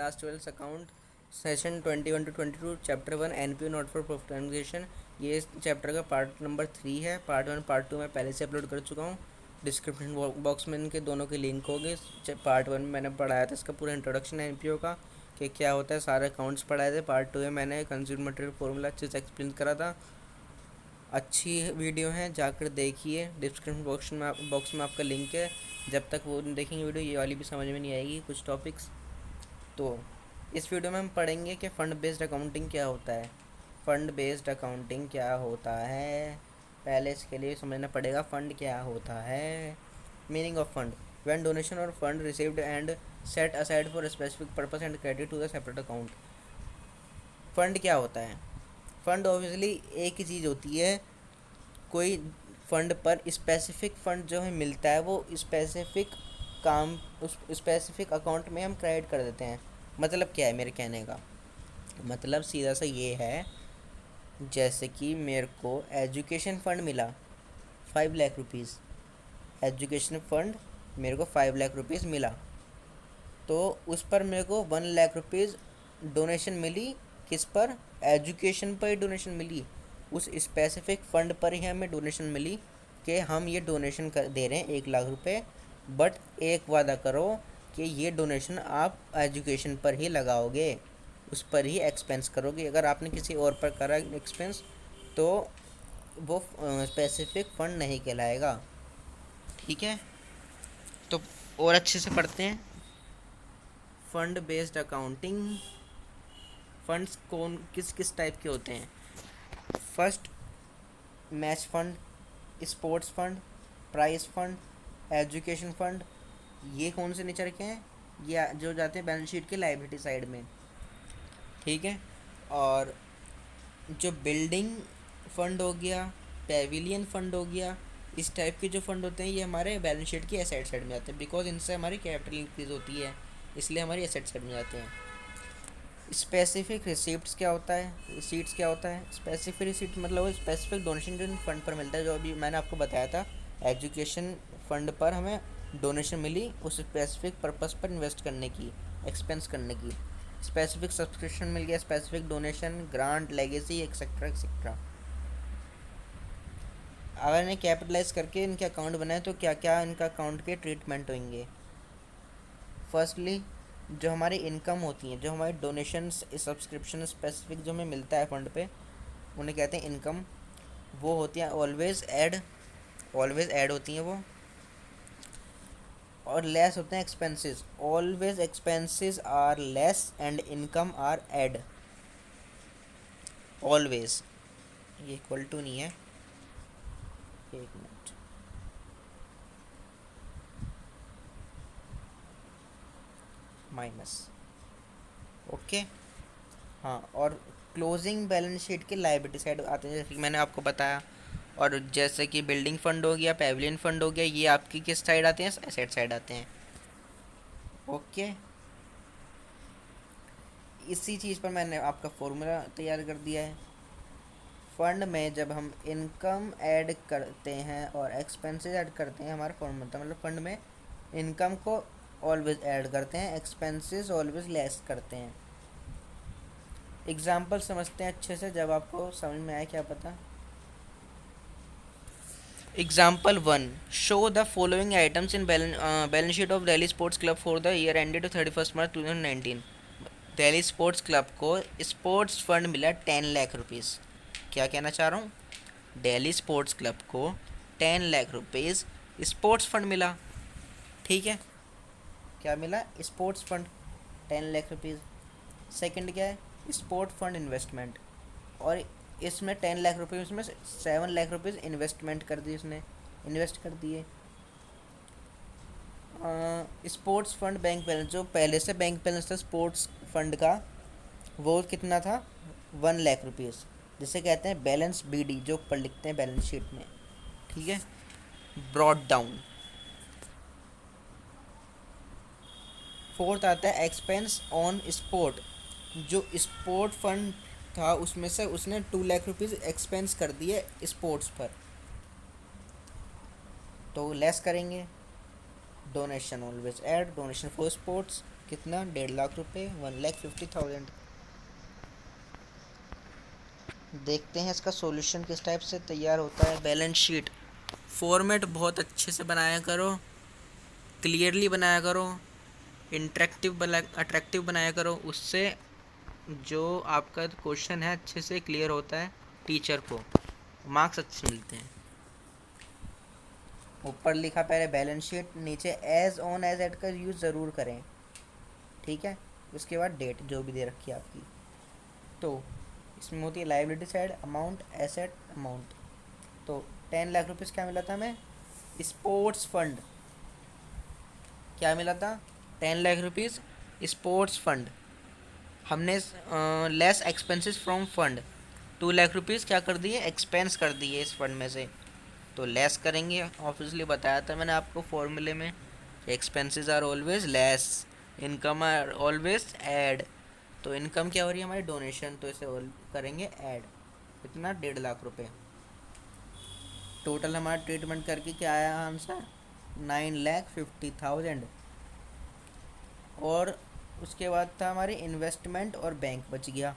Class 12 account session 21 to 22 chapter 1 NPO not for profit organisation. ये इस chapter का part number 3 है। Part 1 part 2 मैं पहले से अपलोड कर चुका हूँ। डिस्क्रिप्शन बॉक्स में इनके दोनों के लिंक होंगे। पार्ट 1 में मैंने पढ़ाया था इसका पूरा इंट्रोडक्शन है एनपीओ का कि क्या होता है, सारे अकाउंट्स पढ़ाए थे। पार्ट 2 में मैंने कंज्यूमर मटेरियल फॉर्मूला अच्छे से एक्सप्लेन करा था। अच्छी वीडियो है, जाकर देखिए। डिस्क्रिप्शन बॉक्स में आपका लिंक है। जब तक वो देखेंगे वीडियो, ये वाली भी समझ में नहीं आएगी कुछ टॉपिक्स। तो इस वीडियो में हम पढ़ेंगे कि फ़ंड बेस्ड अकाउंटिंग क्या होता है। फ़ंड बेस्ड अकाउंटिंग क्या होता है, पहले इसके लिए समझना पड़ेगा फ़ंड क्या होता है। Meaning of fund: when donation और fund received and set aside for specific purpose and credit to the separate account. Fund क्या होता है? फ़ंड ऑब्वियसली एक ही चीज़ होती है, कोई फ़ंड पर स्पेसिफिक फ़ंड जो है मिलता है वो स्पेसिफिक काम उस स्पेसिफिक अकाउंट में हम क्रेडिट कर देते हैं। मतलब क्या है मेरे कहने का मतलब? सीधा सा ये है, जैसे कि मेरे को एजुकेशन फ़ंड मिला 5 लाख रुपीज़। एजुकेशन फ़ंड मेरे को 5 लाख रुपीज़ मिला, तो उस पर मेरे को 1 लाख रुपीज़ डोनेशन मिली। किस पर? एजुकेशन पर ही डोनेशन मिली। उस स्पेसिफिक फ़ंड पर ही हमें डोनेशन मिली कि हम ये डोनेशन कर दे रहे हैं 1 लाख रुपए, बट एक वादा करो कि ये डोनेशन आप एजुकेशन पर ही लगाओगे, उस पर ही एक्सपेंस करोगे। अगर आपने किसी और पर करा एक्सपेंस तो वो स्पेसिफिक फ़ंड नहीं कहलाएगा। ठीक है, तो और अच्छे से पढ़ते हैं। Fund based accounting. फंड्स कौन किस किस टाइप के होते हैं? First, match fund, sports fund, prize fund, education fund. ये कौन से नेचर के हैं? ये जो जाते हैं बैलेंस शीट के लायबिलिटी साइड में। ठीक है, और जो बिल्डिंग फंड हो गया, पेविलियन फंड हो गया, इस टाइप के जो फंड होते हैं ये हमारे बैलेंस शीट की एसेट साइड में आते हैं, बिकॉज इनसे हमारी कैपिटल इंक्रीज होती है, इसलिए हमारी एसेट साइड में जाते हैं। स्पेसिफिक रिसिप्ट्स क्या होता है? रिसीट्स क्या होता है? स्पेसिफिक रिसीट मतलब वो स्पेसिफिक डोनेशन जो फंड पर मिलता है, जो अभी मैंने आपको बताया था। एजुकेशन फंड पर हमें डोनेशन मिली उस स्पेसिफिक पर्पस पर इन्वेस्ट करने की, एक्सपेंस करने की। स्पेसिफिक सब्सक्रिप्शन मिल गया, specific donation, grant, legacy, etcetera etcetera. अगर इन्हें कैपिटलाइज करके इनके अकाउंट बनाए तो क्या क्या इनका अकाउंट के ट्रीटमेंट होंगे? फर्स्टली, जो हमारी इनकम होती हैं, जो हमारी डोनेशंस, सब्सक्रिप्शन स्पेसिफिक जो हमें मिलता है फंड पे, उन्हें कहते हैं इनकम। वो होती हैं ऑलवेज ऐड होती हैं वो। और लेस होते हैं expenses. Always expenses are less and income are add. Always, ये इक्वल टू नहीं है, एक मिनट, माइनस। ओके, हाँ। और क्लोजिंग बैलेंस शीट के लायबिलिटी साइड आते हैं, जैसे कि मैंने आपको बताया। और जैसे कि बिल्डिंग फंड हो गया, पेविलियन फंड हो गया, ये आपकी किस साइड आते हैं? एसेट साइड आते हैं। ओके, इसी चीज़ पर मैंने आपका फॉर्मूला तैयार कर दिया है। फंड में जब हम इनकम ऐड करते हैं और एक्सपेंसेस ऐड करते हैं, हमारा फॉर्मूला होता है, मतलब फंड में इनकम को ऑलवेज ऐड करते हैं, एक्सपेंसेस ऑलवेज लेस करते हैं। एग्जाम्पल समझते हैं अच्छे से, जब आपको समझ में आए क्या पता। Example 1, show the following items in balance sheet of Delhi sports club for the year ended 31 March 2019। Delhi sports club को स्पोर्ट्स फंड मिला 10 लाख रुपीज़। क्या कहना चाह रहा हूँ? दिल्ली स्पोर्ट्स क्लब को 10 लाख रुपीज़ स्पोर्ट्स फंड मिला। ठीक है, क्या मिला? Sports fund 10 lakh rupees. Second क्या है? स्पोर्ट फंड इन्वेस्टमेंट, और इसमें 10 लाख रुपये, उसमें 7 लाख रुपीज़ इन्वेस्टमेंट कर दी, उसने इन्वेस्ट कर दिए। स्पोर्ट्स फंड बैंक बैलेंस, जो पहले से बैंक बैलेंस था स्पोर्ट्स फंड का, वो कितना था? 1 लाख रुपीज़, जिसे कहते हैं बैलेंस बीडी, जो ऊपर लिखते हैं बैलेंस शीट में। ठीक है, ब्रॉड डाउन। फोर्थ आता है एक्सपेंस ऑन स्पोर्ट, जो स्पोर्ट फंड था उसमें से उसने 2 लाख रुपीज़ एक्सपेंस कर दिए स्पोर्ट्स पर, तो लेस करेंगे। Donation always add, donation for sports कितना? 1.5 लाख रुपए, 1,50,000। देखते हैं इसका सॉल्यूशन किस टाइप से तैयार होता है। बैलेंस शीट फॉर्मेट बहुत अच्छे से बनाया करो, क्लियरली बनाया करो, अट्रैक्टिव बनाया करो, उससे जो आपका क्वेश्चन है अच्छे से क्लियर होता है, टीचर को मार्क्स अच्छे मिलते हैं। ऊपर लिखा पहले बैलेंस शीट, नीचे एज ऑन एज एड का यूज़ ज़रूर करें, ठीक है। उसके बाद डेट जो भी दे रखी है आपकी। तो इसमें होती है liability side, amount, asset, amount. तो 10 लाख रुपीज़ क्या मिला था हमें? Sports fund. क्या मिला था? 10 लाख रुपीज़ स्पोर्ट्स फंड। हमने less expenses from fund, 2 lakh rupees क्या कर दिए? एक्सपेंस कर दिए इस फंड में से। तो लेस करेंगे, ऑब्वियसली बताया था मैंने आपको फॉर्मूले में, expenses are always less, income are always add. तो इनकम क्या हो रही है हमारी? डोनेशन, तो इसे करेंगे ऐड। कितना? 1.5 लाख रुपए। टोटल हमारा ट्रीटमेंट करके क्या आया आंसर? 9,50,000। और उसके बाद था हमारे इन्वेस्टमेंट और बैंक बच गया।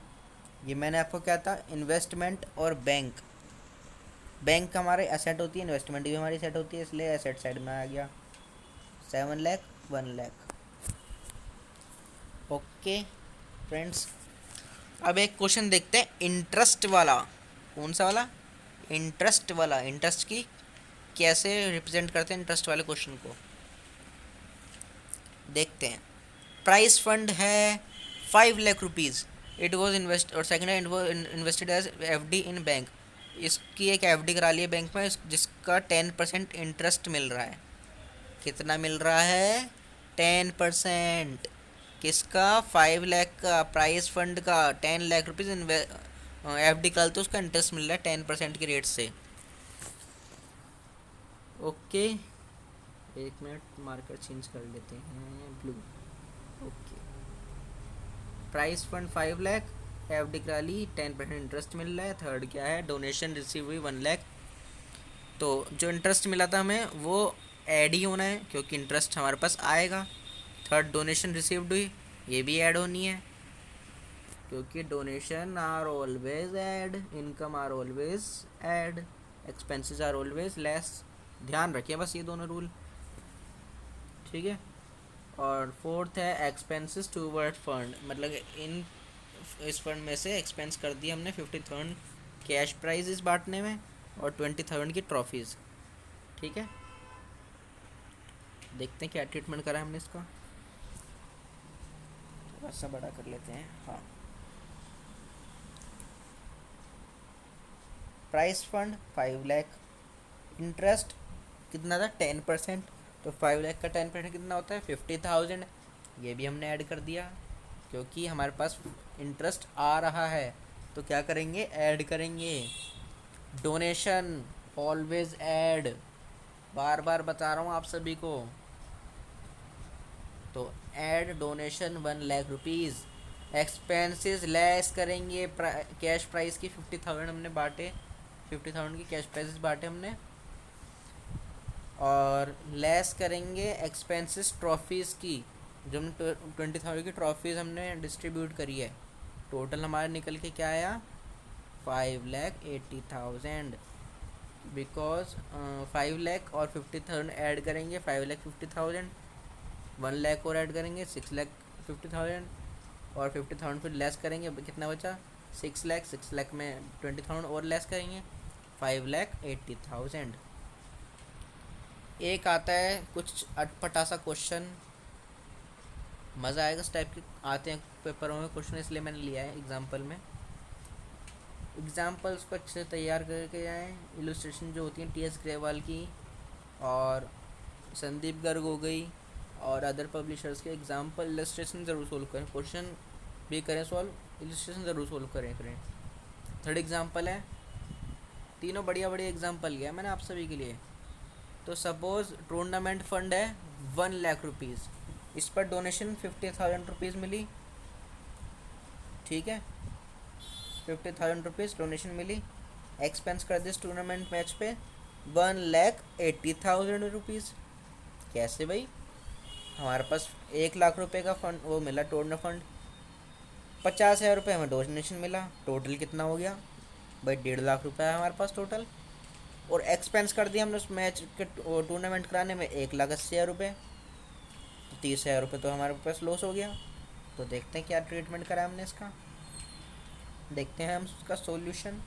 ये मैंने आपको क्या था? इन्वेस्टमेंट और बैंक। बैंक हमारे एसेट होती है, इन्वेस्टमेंट भी हमारी सेट होती है, इसलिए एसेट साइड में आ गया। 7 लाख, 1 लाख। ओके फ्रेंड्स, अब एक क्वेश्चन देखते हैं इंटरेस्ट वाला। कौन सा वाला? इंटरेस्ट वाला। इंटरेस्ट की कैसे रिप्रेजेंट करते हैं इंटरेस्ट वाले क्वेश्चन को, देखते हैं। प्राइस फंड है 5 lakh rupees, it was invest, और सेकेंड है it was invested as FD in bank. इसकी एक एफडी करा ली है बैंक में, जिसका 10% इंटरेस्ट मिल रहा है। कितना मिल रहा है? 10%। किसका? 5 लाख का, प्राइस फंड का। 10 लाख रुपीज़ एफडी कल, तो उसका इंटरेस्ट मिल रहा है 10% के रेट से। ओके, एक मिनट, मार्कर चेंज कर लेते हैं, blue. Okay, price fund 5 lakh, FD करा ली, 10% इंटरेस्ट मिल रहा है। थर्ड क्या है? डोनेशन रिसीव हुई 1 लाख। तो जो इंटरेस्ट मिला था हमें वो ऐड ही होना है, क्योंकि इंटरेस्ट हमारे पास आएगा। थर्ड डोनेशन रिसीव्ड हुई, ये भी ऐड होनी है, क्योंकि donation are always add, income are always add, expenses are always less. ध्यान रखिए बस ये दोनों रूल, ठीक है। और फोर्थ है एक्सपेंसेस टूवर्ड फंड, मतलब इस फंड में से एक्सपेंस कर दिया हमने 50,000 कैश प्राइजेस बांटने में, और 20,000 की ट्रॉफीज़, ठीक है। देखते हैं क्या ट्रीटमेंट करा है हमने इसका, थोड़ा सा बड़ा कर लेते हैं। हाँ, प्राइस फंड 5 लाख, इंटरेस्ट कितना था? 10%। तो 5 लाख का 10% कितना होता है? 50,000। ये भी हमने ऐड कर दिया, क्योंकि हमारे पास इंटरेस्ट आ रहा है। तो क्या करेंगे? ऐड करेंगे। डोनेशन ऑलवेज ऐड, बार बार बता रहा हूँ आप सभी को। तो add donation 1 lakh rupees. Expenses less करेंगे, कैश प्राइस की 50,000 हमने बांटे, 50,000 की कैश प्राइसेस बांटे हमने, और लेस करेंगे एक्सपेंसेस ट्रॉफीज़ की, जो हमने 20,000 की ट्रॉफीज़ हमने डिस्ट्रीब्यूट करी है। टोटल हमारा निकल के क्या आया? 5,80,000। बिकॉज 5 लाख और 50,000 ऐड करेंगे, 5,50,000, 1 लाख और ऐड करेंगे, 6,50,000, और 50,000 फिर लेस करेंगे, कितना बचा? 6 लाख। 6 लाख में 20,000 और लेस करेंगे, 5,80,000। एक आता है कुछ अटपटा सा क्वेश्चन, मज़ा आएगा, इस टाइप के आते हैं पेपरों में क्वेश्चन, इसलिए मैंने लिया है एग्जाम्पल में। एग्जाम्पल्स को अच्छे से तैयार करके जाएँ। इलस्ट्रेशन जो होती हैं टी.एस. ग्रेवाल की और संदीप गर्ग हो गई और अदर पब्लिशर्स के एग्जाम्पल इलस्ट्रेशन ज़रूर सोल्व करें, क्वेश्चन भी करें सॉल्व, इलस्ट्रेशन ज़रूर सोल्व करें। थर्ड एग्जाम्पल है, तीनों बढ़िया बढ़िया एग्जाम्पल लिया मैंने आप सभी के लिए। तो सपोज़ टूर्नामेंट फंड है 1 लाख रुपीज़, इस पर डोनेशन 50,000 रुपीज़ मिली, ठीक है। 50,000 रुपीज़ डोनेशन मिली, एक्सपेंस कर दिस टूर्नामेंट मैच पे 1,80,000 रुपीज़। कैसे भाई? हमारे पास 1 लाख रुपए का फंड वो मिला, टोटल फंड 50,000 रुपये हमें डोनेशन मिला। टोटल कितना हो गया भाई? 1.5 लाख रुपए है हमारे पास टोटल। और एक्सपेंस कर दिया हमने उस मैच के टूर्नामेंट कराने में 1,80,000 रुपये। तो 30,000 रुपये तो हमारे पास लॉस हो गया। तो देखते हैं क्या ट्रीटमेंट करा हमने इसका, देखते हैं हम उसका सॉल्यूशन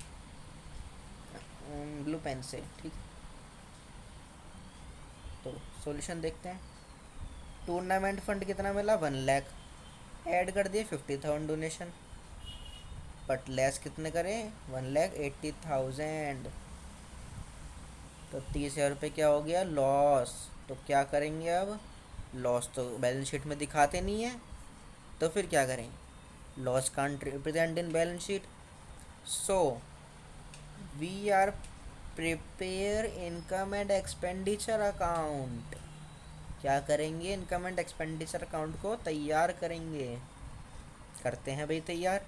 ब्लू पेन से। ठीक, तो सॉल्यूशन देखते हैं। टूर्नामेंट फंड कितना मिला? 1 लाख। ऐड कर दिए 50,000 डोनेशन, बट लेस कितने करें? 1,80,000। तो 30,000 रुपये क्या हो गया? लॉस। तो क्या करेंगे अब? लॉस तो बैलेंस शीट में दिखाते नहीं है, तो फिर क्या करें? Loss can't represent in balance sheet, so we are prepare income and expenditure account. क्या करेंगे? इनकम एंड एक्सपेंडिचर अकाउंट को तैयार करेंगे। करते हैं भाई तैयार।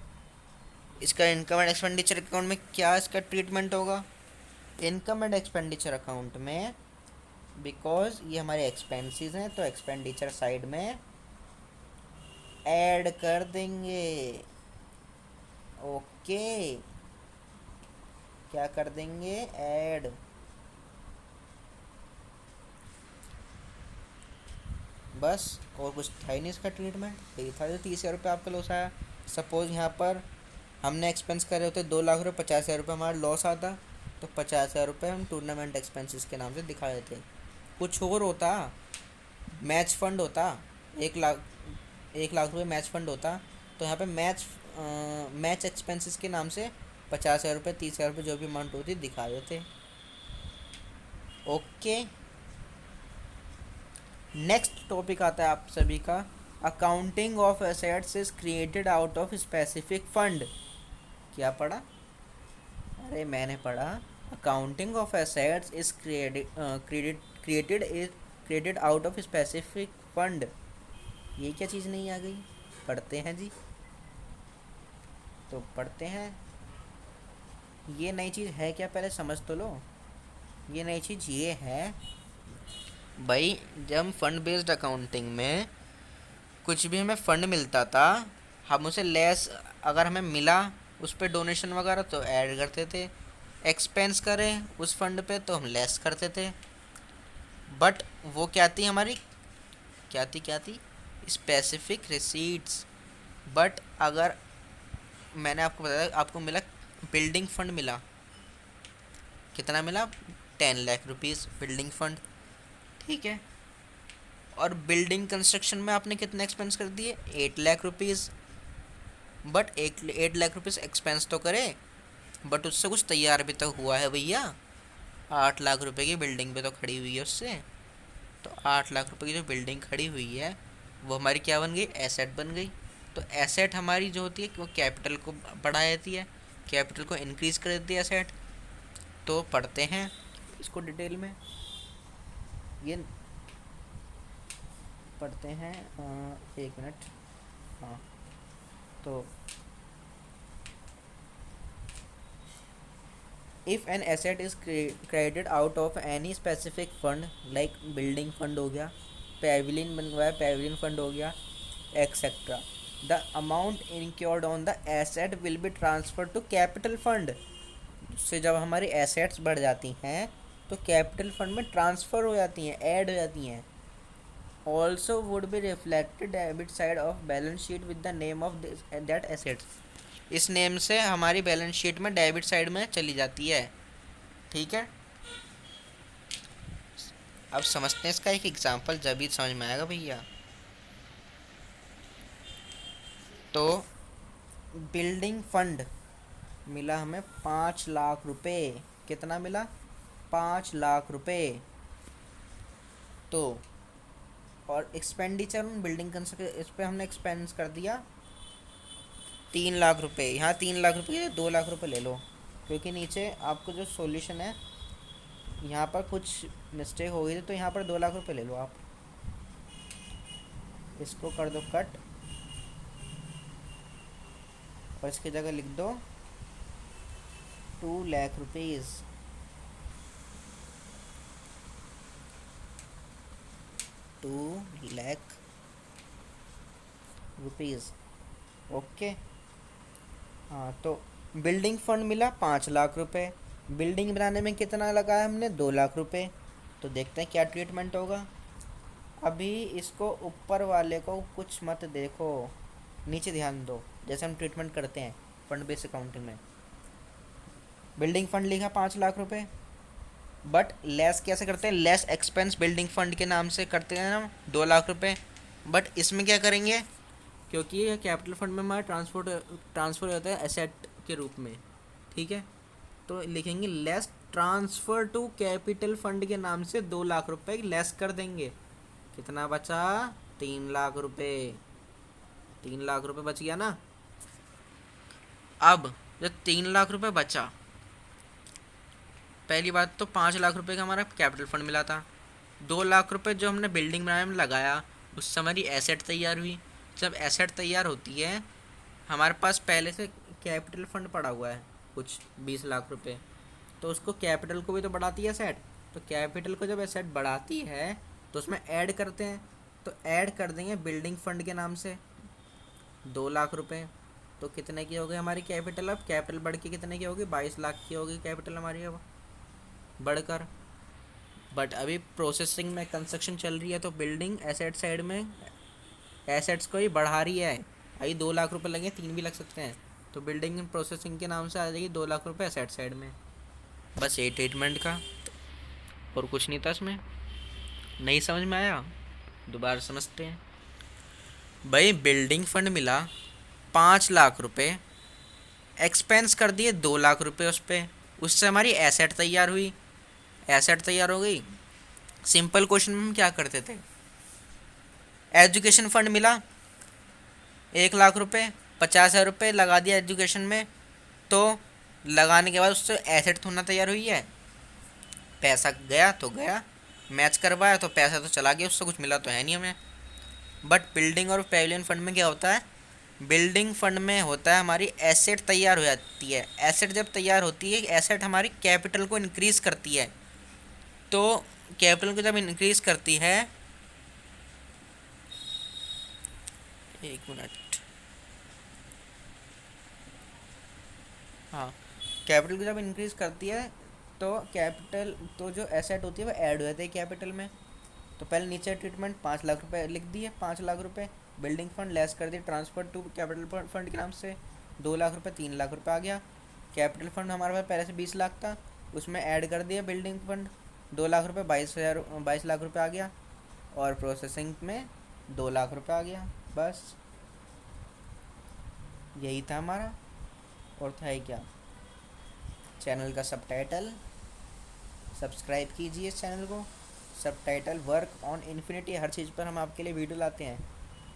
इसका इनकम एंड एक्सपेंडिचर अकाउंट में क्या इसका ट्रीटमेंट होगा? इनकम एंड एक्सपेंडिचर अकाउंट में, बिकॉज ये हमारे एक्सपेंसेस हैं, तो एक्सपेंडिचर साइड में ऐड कर देंगे। ओके, क्या कर देंगे? ऐड। बस, और कुछ था ही नहीं इसका ट्रीटमेंट। यही था जो 30,000 रुपये आपका लॉस आया। सपोज यहाँ पर हमने एक्सपेंस करे होते 2 लाख रुपये, 50,000 रुपये हमारा लॉस आता, तो 50,000 रुपये हम टूर्नामेंट एक्सपेंसेस के नाम से दिखा देते। कुछ और होता, मैच फंड होता, 1 लाख रुपये मैच फंड होता, तो यहाँ पे मैच एक्सपेंसेस के नाम से 50,000 रुपये, 30,000 रुपये जो भी अमाउंट होती दिखा देते। ओके, नेक्स्ट टॉपिक आता है आप सभी का, accounting of assets is created out of specific fund. क्या पढ़ा? अरे मैंने पढ़ा, accounting of assets is created out of specific fund. ये क्या चीज़ नहीं आ गई? पढ़ते हैं जी, तो पढ़ते हैं। ये नई चीज़ है क्या, पहले समझ तो लो। ये नई चीज़ ये है भाई, जब फंड बेस्ड अकाउंटिंग में कुछ भी हमें फंड मिलता था, हम उसे लेस, अगर हमें मिला उस पर डोनेशन वगैरह तो ऐड करते थे, एक्सपेंस करें उस फंड पे तो हम लेस करते थे। बट वो क्या थी हमारी, क्या थी स्पेसिफिक रिसीट्स। बट अगर मैंने आपको बताया, आपको मिला बिल्डिंग फंड मिला, कितना मिला? 10 लाख रुपीज़ बिल्डिंग फंड। ठीक है, और बिल्डिंग कंस्ट्रक्शन में आपने कितने एक्सपेंस कर दिए? 8 lakh rupees. But 8 lakh rupees expense तो करे, बट उससे कुछ तैयार भी तो हुआ है भैया। 8 लाख रुपए की बिल्डिंग पे तो खड़ी हुई है उससे। तो 8 लाख रुपए की जो बिल्डिंग खड़ी हुई है वो हमारी क्या बन गई? एसेट बन गई। तो एसेट हमारी जो होती है वो कैपिटल को बढ़ा देती है, कैपिटल को इंक्रीज कर देती है एसेट। तो पढ़ते हैं इसको डिटेल में, ये पढ़ते हैं। 1 मिनट। हाँ, तो if an asset is credited out of any specific fund, like building fund हो गया, पेविलियन बनवाया पेविलियन फंड हो गया, etcetera, the amount incurred on the asset will be transfer to capital fund. उससे जब हमारी एसेट्स बढ़ जाती हैं तो कैपिटल फंड में ट्रांसफ़र हो जाती हैं, ऐड हो जाती हैं। Also would be reflected debit side of balance sheet with the name of that assets. इस नेम से हमारी बैलेंस शीट में डेबिट साइड में चली जाती है। ठीक है, अब समझते हैं इसका एक एग्जांपल, जब भी समझ में आएगा भैया। तो बिल्डिंग फंड मिला हमें 5 लाख रुपए। कितना मिला? 5 लाख रुपए। तो और एक्सपेंडिचर बिल्डिंग कंस्ट्रक्शन, इस पर हमने एक्सपेंस कर दिया 3 लाख रुपए। यहाँ 3 लाख रुपए, 2 लाख रुपए ले लो, क्योंकि नीचे आपको जो सॉल्यूशन है यहाँ पर कुछ मिस्टेक हो गई थी, तो यहाँ पर 2 लाख रुपए ले लो आप। इसको कर दो कट, और इसकी जगह लिख दो 2 lakh rupees. 2 lakh rupees. Okay. हाँ, तो बिल्डिंग फंड मिला 5 लाख रुपए। बिल्डिंग बनाने में कितना लगाया हमने? 2 लाख रुपए। तो देखते हैं क्या ट्रीटमेंट होगा। अभी इसको ऊपर वाले को कुछ मत देखो, नीचे ध्यान दो, जैसे हम ट्रीटमेंट करते हैं फंड बेस्ड अकाउंटिंग में। बिल्डिंग फंड लिखा 5 लाख रुपए, बट लेस कैसे करते हैं? लेस एक्सपेंस बिल्डिंग फंड के नाम से करते हैं हम 2 लाख रुपए। बट इसमें क्या करेंगे, क्योंकि ये कैपिटल फंड में हमारा ट्रांसफ़र होता है एसेट के रूप में, ठीक है। तो लिखेंगे less transfer to capital fund के नाम से 2 लाख रुपए लेस कर देंगे। कितना बचा? 3 लाख रुपए। 3 लाख रुपए बच गया ना। अब जब 3 लाख रुपए बचा, पहली बात तो 5 लाख रुपए का हमारा कैपिटल फंड मिला था। 2 लाख रुपए जो हमने बिल्डिंग बनाने में लगाया, उससे हमारी एसेट तैयार हुई। जब एसेट तैयार होती है, हमारे पास पहले से कैपिटल फंड पड़ा हुआ है कुछ 20 लाख रुपए, तो उसको कैपिटल को भी तो बढ़ाती है एसेट। तो कैपिटल को जब एसेट बढ़ाती है तो उसमें ऐड करते हैं। तो ऐड कर देंगे बिल्डिंग फंड के नाम से 2 लाख रुपए। तो कितने की हो गई हमारी कैपिटल? अब कैपिटल बढ़ के कितने की होगी? 22 लाख की होगी कैपिटल हमारी अब बढ़कर। बट अभी प्रोसेसिंग में कंस्ट्रक्शन चल रही है, तो बिल्डिंग एसेट साइड में एसेट्स को ही बढ़ा रही है। अभी 2 लाख रुपए लगे, 3 भी लग सकते हैं। तो बिल्डिंग प्रोसेसिंग के नाम से आ जाएगी 2 लाख रुपए एसेट साइड में। बस ये ट्रीटमेंट का, और कुछ नहीं था इसमें। नहीं समझ में आया? दोबारा समझते हैं। भाई बिल्डिंग फंड मिला 5 लाख रुपए, एक्सपेंस कर दिए 2 लाख रुपए उस पर, उससे हमारी एसेट तैयार हुई। एसेट तैयार हो गई। सिंपल क्वेश्चन में हम क्या करते थे? एजुकेशन फंड मिला 1 लाख रुपए, 50,000 रुपये लगा दिया एजुकेशन में। तो लगाने के बाद उससे एसेट थोड़ा तैयार हुई है। पैसा गया तो गया, मैच करवाया तो पैसा तो चला गया, उससे कुछ मिला तो है नहीं हमें। बट बिल्डिंग और पेविलियन फंड में क्या होता है? बिल्डिंग फंड में होता है हमारी एसेट तैयार हो जाती है। एसेट जब तैयार होती है, एसेट हमारी कैपिटल को इंक्रीज़ करती है। तो कैपिटल को जब इंक्रीज़ करती है, 1 मिनट, हाँ, कैपिटल को जब इंक्रीज़ करती है तो कैपिटल, तो जो एसेट होती है वो ऐड हो जाती है कैपिटल में। तो पहले नीचे ट्रीटमेंट 5 लाख रुपए लिख दिए, 5 लाख रुपए बिल्डिंग फंड लेस कर दिए ट्रांसफर टू कैपिटल फंड के नाम से 2 लाख रुपए, 3 लाख रुपए आ गया। कैपिटल फंड हमारे पास पहले से 20 लाख था, उसमें ऐड कर दिया बिल्डिंग फंड 2 लाख रुपए, 22 लाख रुपए आ गया। और प्रोसेसिंग में 2 लाख रुपए आ गया। बस यही था हमारा। और था ही क्या? चैनल का सबटाइटल सब्सक्राइब कीजिए इस चैनल को। सबटाइटल वर्क ऑन इन्फिनिटी, हर चीज़ पर हम आपके लिए वीडियो लाते हैं।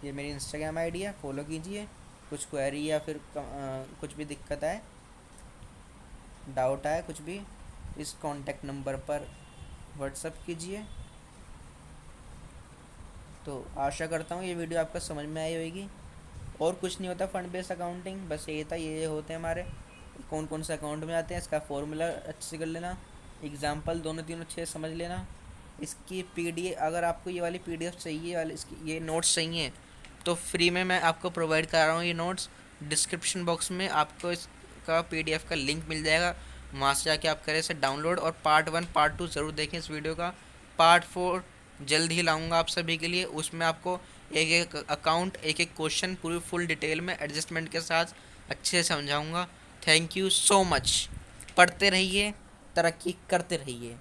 ये मेरी इंस्टाग्राम आईडी है, फॉलो कीजिए। कुछ क्वेरी या फिर कुछ भी दिक्कत आए, डाउट आए कुछ भी, इस कॉन्टैक्ट नंबर पर व्हाट्सअप कीजिए। तो आशा करता हूँ ये वीडियो आपको समझ में आई होगी। और कुछ नहीं होता फंड बेस्ड अकाउंटिंग, बस ये था, ये होते हैं हमारे कौन कौन से अकाउंट में आते हैं, इसका फॉर्मूला अच्छे से कर लेना, एग्जाम्पल दोनों तीनों अच्छे से समझ लेना। इसकी पीडीएफ, अगर आपको ये वाली पीडीएफ चाहिए, वाली इसकी ये नोट्स चाहिए, तो फ्री में मैं आपको प्रोवाइड करा रहा हूँ ये नोट्स। डिस्क्रिप्शन बॉक्स में आपको इसका पीडीएफ का लिंक मिल जाएगा, वहाँ से जाके आप करें इसे डाउनलोड। और पार्ट 1 पार्ट 2 ज़रूर देखें इस वीडियो का। पार्ट 4 जल्द ही लाऊंगा आप सभी के लिए। उसमें आपको एक एक अकाउंट, एक एक क्वेश्चन पूरी फुल डिटेल में एडजस्टमेंट के साथ अच्छे से समझाऊंगा। Thank you so much. पढ़ते रहिए, तरक्की करते रहिए।